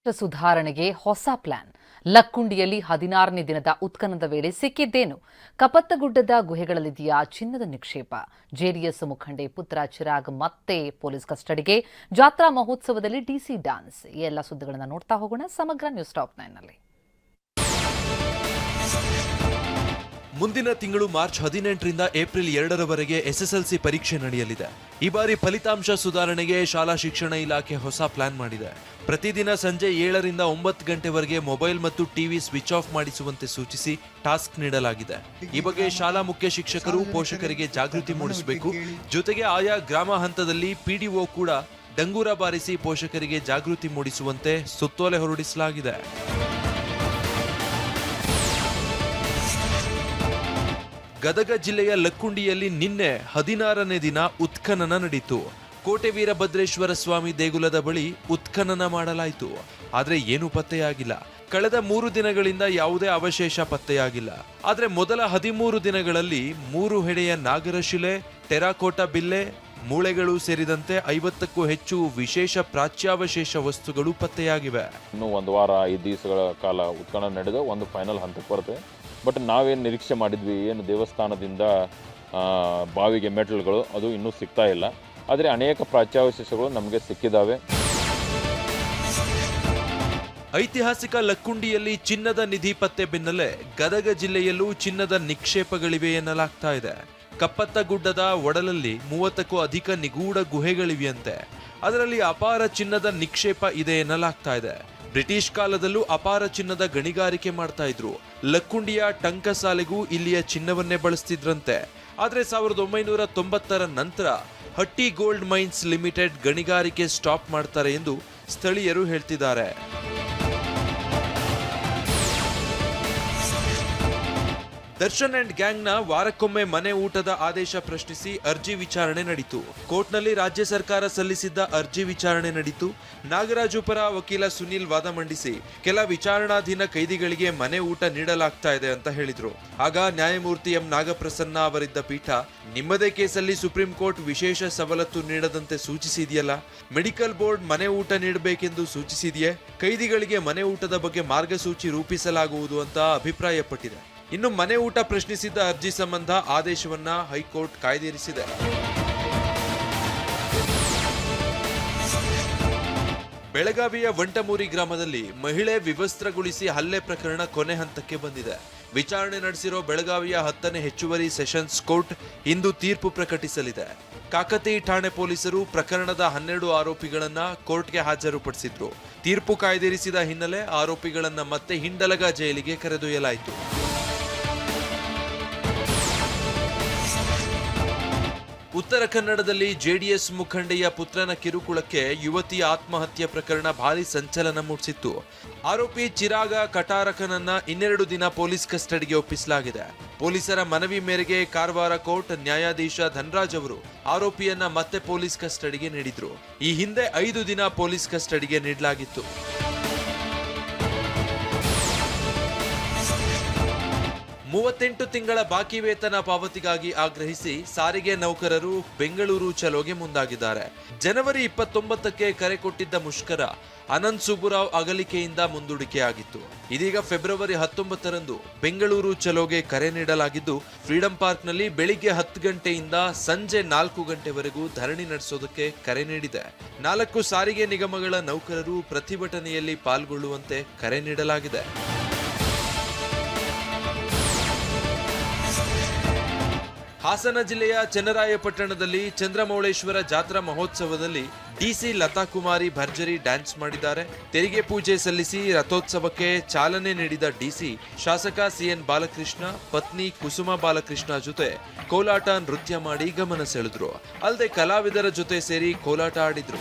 ಸುಧಾರಣೆಗೆ ಹೊಸ ಪ್ಲಾನ್. ಲಕ್ಕುಂಡಿಯಲ್ಲಿ 16ನೇ ದಿನದ ಉತ್ಖನನದ ವೇಳೆ ಸಿಕ್ಕಿದ್ದೇನು? ಕಪ್ಪತ್ತಗುಡ್ಡದ ಗುಹೆಗಳಲ್ಲಿದೆಯಾ ಚಿನ್ನದ ನಿಕ್ಷೇಪ? ಜೆಡಿಎಸ್ ಮುಖಂಡೆ ಪುತ್ರ ಚಿರಾಗ್ ಮತ್ತೆ ಪೊಲೀಸ್ ಕಸ್ಟಡಿಗೆ. ಜಾತ್ರಾ ಮಹೋತ್ಸವದಲ್ಲಿ ಡಿಸಿ ಡ್ಯಾನ್ಸ್. ಈ ಎಲ್ಲ ಸುದ್ದಿಗಳನ್ನು ನೋಡ್ತಾ ಹೋಗೋಣ ಸಮಗ್ರ ನ್ಯೂಸ್ ಟಾಪ್ 9ನಲ್ಲಿ. ಮುಂದಿನ ತಿಂಗಳು ಮಾರ್ಚ್ 18ರಿಂದ ಏಪ್ರಿಲ್ 2ರವರೆಗೆ ಎಸ್ಎಸ್ಎಲ್ಸಿ ಪರೀಕ್ಷೆ ನಡೆಯಲಿದೆ. ಈ ಬಾರಿ ಫಲಿತಾಂಶ ಸುಧಾರಣೆಗೆ ಶಾಲಾ ಶಿಕ್ಷಣ ಇಲಾಖೆ ಹೊಸ ಪ್ಲಾನ್ ಮಾಡಿದೆ. ಪ್ರತಿದಿನ ಸಂಜೆ 7ರಿಂದ 9 ಗಂಟೆವರೆಗೆ ಮೊಬೈಲ್ ಮತ್ತು ಟಿವಿ ಸ್ವಿಚ್ ಆಫ್ ಮಾಡಿಸುವಂತೆ ಸೂಚಿಸಿ ಟಾಸ್ಕ್ ನೀಡಲಾಗಿದೆ. ಈ ಬಗ್ಗೆ ಶಾಲಾ ಮುಖ್ಯ ಶಿಕ್ಷಕರು ಪೋಷಕರಿಗೆ ಜಾಗೃತಿ ಮೂಡಿಸಬೇಕು. ಜೊತೆಗೆ ಆಯಾ ಗ್ರಾಮ ಹಂತದಲ್ಲಿ ಪಿಡಿಒ ಕೂಡ ಡಂಗೂರ ಬಾರಿಸಿ ಪೋಷಕರಿಗೆ ಜಾಗೃತಿ ಮೂಡಿಸುವಂತೆ ಸುತ್ತೋಲೆ ಹೊರಡಿಸಲಾಗಿದೆ. ಗದಗ ಜಿಲ್ಲೆಯ ಲಕ್ಕುಂಡಿಯಲ್ಲಿ ನಿನ್ನೆ 16ನೇ ದಿನ ಉತ್ಖನನ ನಡೆಯಿತು. ಕೋಟೆ ವೀರಭದ್ರೇಶ್ವರ ಸ್ವಾಮಿ ದೇಗುಲದ ಬಳಿ ಉತ್ಖನನ ಮಾಡಲಾಯಿತು. ಆದರೆ ಏನೂ ಪತ್ತೆಯಾಗಿಲ್ಲ. ಕಳೆದ 3 ದಿನಗಳಿಂದ ಯಾವುದೇ ಅವಶೇಷ ಪತ್ತೆಯಾಗಿಲ್ಲ. ಆದರೆ ಮೊದಲ 13 ದಿನಗಳಲ್ಲಿ 3 ಹೆಡೆಯ ನಾಗರಶಿಲೆ, ಟೆರಾಕೋಟಾ ಬಿಲ್ಲೆ, ಮೂಳೆಗಳು ಸೇರಿದಂತೆ 50ಕ್ಕೂ ಹೆಚ್ಚು ವಿಶೇಷ ಪ್ರಾಚ್ಯಾವಶೇಷ ವಸ್ತುಗಳು ಪತ್ತೆಯಾಗಿವೆ. ಇನ್ನು 1 ವಾರ 5 ದಿವಸಗಳ ಕಾಲ ಉತ್ಖನನ ನಡೆದು ಒಂದು ಫೈನಲ್ ಹಂತಕ್ಕೆ ಬರುತ್ತೆ. ಬಟ್ ನಾವೇನು ನಿರೀಕ್ಷೆ ಮಾಡಿದ್ವಿ, ಏನು ದೇವಸ್ಥಾನದಿಂದ ಬಾವಿಗೆ ಮೆಟಲ್ಗಳು ಅದು ಇನ್ನೂ ಸಿಗ್ತಾ ಇಲ್ಲ. ಆದರೆ ಅನೇಕ ಪ್ರಾಚ್ಯಾವಶೇಷಗಳು ನಮಗೆ ಸಿಕ್ಕಿದ್ದಾವೆ. ಐತಿಹಾಸಿಕ ಲಕ್ಕುಂಡಿಯಲ್ಲಿ ಚಿನ್ನದ ನಿಧಿ ಪತ್ತೆ ಬೆನ್ನಲ್ಲೇ ಗದಗ ಜಿಲ್ಲೆಯಲ್ಲೂ ಚಿನ್ನದ ನಿಕ್ಷೇಪಗಳಿವೆ ಎನ್ನಲಾಗ್ತಾ ಇದೆ. ಕಪ್ಪತ್ತಗುಡ್ಡದ ಒಡಲಲ್ಲಿ 30ಕ್ಕೂ ಅಧಿಕ ನಿಗೂಢ ಗುಹೆಗಳಿವೆಯಂತೆ. ಅದರಲ್ಲಿ ಅಪಾರ ಚಿನ್ನದ ನಿಕ್ಷೇಪ ಇದೆ ಎನ್ನಲಾಗ್ತಾ ಇದೆ. ಬ್ರಿಟಿಷ್ ಕಾಲದಲ್ಲೂ ಅಪಾರ ಚಿನ್ನದ ಗಣಿಗಾರಿಕೆ ಮಾಡ್ತಾ ಇದ್ರು. ಲಕ್ಕುಂಡಿಯ ಟಂಕಸಾಲೆಗೂ ಇಲ್ಲಿಯ ಚಿನ್ನವನ್ನೇ ಬಳಸ್ತಿದ್ರಂತೆ. ಆದ್ರೆ 1990ರ ನಂತರ ಹಟ್ಟಿ ಗೋಲ್ಡ್ ಮೈನ್ಸ್ ಲಿಮಿಟೆಡ್ ಗಣಿಗಾರಿಕೆ ಸ್ಟಾಪ್ ಮಾಡ್ತಾರೆ ಎಂದು ಸ್ಥಳೀಯರು ಹೇಳ್ತಿದ್ದಾರೆ. ದರ್ಶನ್ ಅಂಡ್ ಗ್ಯಾಂಗ್ನ ವಾರಕ್ಕೊಮ್ಮೆ ಮನೆ ಊಟದ ಆದೇಶ ಪ್ರಶ್ನಿಸಿ ಅರ್ಜಿ ವಿಚಾರಣೆ ನಡೆಯಿತು. ಕೋರ್ಟ್ನಲ್ಲಿ ರಾಜ್ಯ ಸರ್ಕಾರ ಸಲ್ಲಿಸಿದ್ದ ಅರ್ಜಿ ವಿಚಾರಣೆ ನಡೆಯಿತು. ನಾಗರಾಜು ಪರ ವಕೀಲ ಸುನಿಲ್ ವಾದ ಮಂಡಿಸಿ ಕೆಲ ವಿಚಾರಣಾಧೀನ ಕೈದಿಗಳಿಗೆ ಮನೆ ಊಟ ನೀಡಲಾಗ್ತಾ ಇದೆ ಅಂತ ಹೇಳಿದ್ರು. ಆಗ ನ್ಯಾಯಮೂರ್ತಿ ಎಂ ನಾಗಪ್ರಸನ್ನ ಅವರಿದ್ದ ಪೀಠ, ನಿಮ್ಮದೇ ಕೇಸಲ್ಲಿ ಸುಪ್ರೀಂ ಕೋರ್ಟ್ ವಿಶೇಷ ಸವಲತ್ತು ನೀಡದಂತೆ ಸೂಚಿಸಿದೆಯಲ್ಲ, ಮೆಡಿಕಲ್ ಬೋರ್ಡ್ ಮನೆ ಊಟ ನೀಡಬೇಕೆಂದು ಸೂಚಿಸಿದೆಯೇ, ಕೈದಿಗಳಿಗೆ ಮನೆ ಊಟದ ಬಗ್ಗೆ ಮಾರ್ಗಸೂಚಿ ರೂಪಿಸಲಾಗುವುದು ಅಂತ ಅಭಿಪ್ರಾಯಪಟ್ಟಿದೆ. ಇನ್ನು ಮನೆ ಊಟ ಪ್ರಶ್ನಿಸಿದ್ದ ಅರ್ಜಿ ಸಂಬಂಧ ಆದೇಶವನ್ನ ಹೈಕೋರ್ಟ್ ಕಾಯ್ದಿರಿಸಿದೆ. ಬೆಳಗಾವಿಯ ವಂಟಮೂರಿ ಗ್ರಾಮದಲ್ಲಿ ಮಹಿಳೆ ವಿವಸ್ತ್ರಗೊಳಿಸಿ ಹಲ್ಲೆ ಪ್ರಕರಣ ಕೊನೆ ಹಂತಕ್ಕೆ ಬಂದಿದೆ. ವಿಚಾರಣೆ ನಡೆಸಿರೋ ಬೆಳಗಾವಿಯ 10ನೇ ಹೆಚ್ಚುವರಿ ಸೆಷನ್ಸ್ ಕೋರ್ಟ್ ಇಂದು ತೀರ್ಪು ಪ್ರಕಟಿಸಲಿದೆ. ಕಾಕತಿ ಠಾಣೆ ಪೊಲೀಸರು ಪ್ರಕರಣದ 12 ಆರೋಪಿಗಳನ್ನ ಕೋರ್ಟ್ಗೆ ಹಾಜರುಪಡಿಸಿದ್ರು. ತೀರ್ಪು ಕಾಯ್ದಿರಿಸಿದ ಹಿನ್ನೆಲೆ ಆರೋಪಿಗಳನ್ನ ಮತ್ತೆ ಹಿಂಡಲಗ ಜೈಲಿಗೆ ಕರೆದೊಯ್ಯಲಾಯಿತು. ಉತ್ತರ ಕನ್ನಡದಲ್ಲಿ ಜೆಡಿಎಸ್ ಮುಖಂಡೆಯ ಪುತ್ರನ ಕಿರುಕುಳಕ್ಕೆ ಯುವತಿ ಆತ್ಮಹತ್ಯೆ ಪ್ರಕರಣ ಭಾರೀ ಸಂಚಲನ ಮೂಡಿಸಿತ್ತು. ಆರೋಪಿ ಚಿರಾಗ ಕಟಾರಕನನ್ನ 2 ದಿನ ಪೊಲೀಸ್ ಕಸ್ಟಡಿಗೆ ಒಪ್ಪಿಸಲಾಗಿದೆ. ಪೊಲೀಸರ ಮನವಿ ಮೇರೆಗೆ ಕಾರವಾರ ಕೋರ್ಟ್ ನ್ಯಾಯಾಧೀಶ ಧನರಾಜ್ ಅವರು ಆರೋಪಿಯನ್ನ ಮತ್ತೆ ಪೊಲೀಸ್ ಕಸ್ಟಡಿಗೆ ನೀಡಿದ್ರು. ಈ ಹಿಂದೆ 5 ದಿನ ಪೊಲೀಸ್ ಕಸ್ಟಡಿಗೆ ನೀಡಲಾಗಿತ್ತು. 38 ತಿಂಗಳ ಬಾಕಿ ವೇತನ ಪಾವತಿಗಾಗಿ ಆಗ್ರಹಿಸಿ ಸಾರಿಗೆ ನೌಕರರು ಬೆಂಗಳೂರು ಚಲೋಗೆ ಮುಂದಾಗಿದ್ದಾರೆ. ಜನವರಿ 29ಕ್ಕೆ ಕರೆ ಕೊಟ್ಟಿದ್ದ ಮುಷ್ಕರ ಅನಂತ್ ಸುಬ್ಬುರಾವ್ ಅಗಲಿಕೆಯಿಂದ ಮುಂದೂಡಿಕೆಯಾಗಿತ್ತು. ಇದೀಗ ಫೆಬ್ರವರಿ 19ರಂದು ಬೆಂಗಳೂರು ಚಲೋಗೆ ಕರೆ ನೀಡಲಾಗಿದ್ದು, ಫ್ರೀಡಂ ಪಾರ್ಕ್ನಲ್ಲಿ ಬೆಳಿಗ್ಗೆ 10 ಗಂಟೆಯಿಂದ ಸಂಜೆ 4 ಗಂಟೆವರೆಗೂ ಧರಣಿ ನಡೆಸೋದಕ್ಕೆ ಕರೆ ನೀಡಿದೆ. 4 ಸಾರಿಗೆ ನಿಗಮಗಳ ನೌಕರರು ಪ್ರತಿಭಟನೆಯಲ್ಲಿ ಪಾಲ್ಗೊಳ್ಳುವಂತೆ ಕರೆ ನೀಡಲಾಗಿದೆ. ಹಾಸನ ಜಿಲ್ಲೆಯ ಚನ್ನರಾಯಪಟ್ಟಣದಲ್ಲಿ ಚಂದ್ರಮೌಳೇಶ್ವರ ಜಾತ್ರಾ ಮಹೋತ್ಸವದಲ್ಲಿ ಡಿಸಿ ಲತಾ ಕುಮಾರಿ ಭರ್ಜರಿ ಡ್ಯಾನ್ಸ್ ಮಾಡಿದ್ದಾರೆ. ತೆರಿಗೆ ಪೂಜೆ ಸಲ್ಲಿಸಿ ರಥೋತ್ಸವಕ್ಕೆ ಚಾಲನೆ ನೀಡಿದ ಡಿಸಿ ಶಾಸಕ ಸಿಎನ್ ಬಾಲಕೃಷ್ಣ ಪತ್ನಿ ಕುಸುಮ ಬಾಲಕೃಷ್ಣ ಜೊತೆ ಕೋಲಾಟ ನೃತ್ಯ ಮಾಡಿ ಗಮನ ಸೆಳೆದ್ರು. ಅಲ್ಲದೆ ಕಲಾವಿದರ ಜೊತೆ ಸೇರಿ ಕೋಲಾಟ ಆಡಿದ್ರು.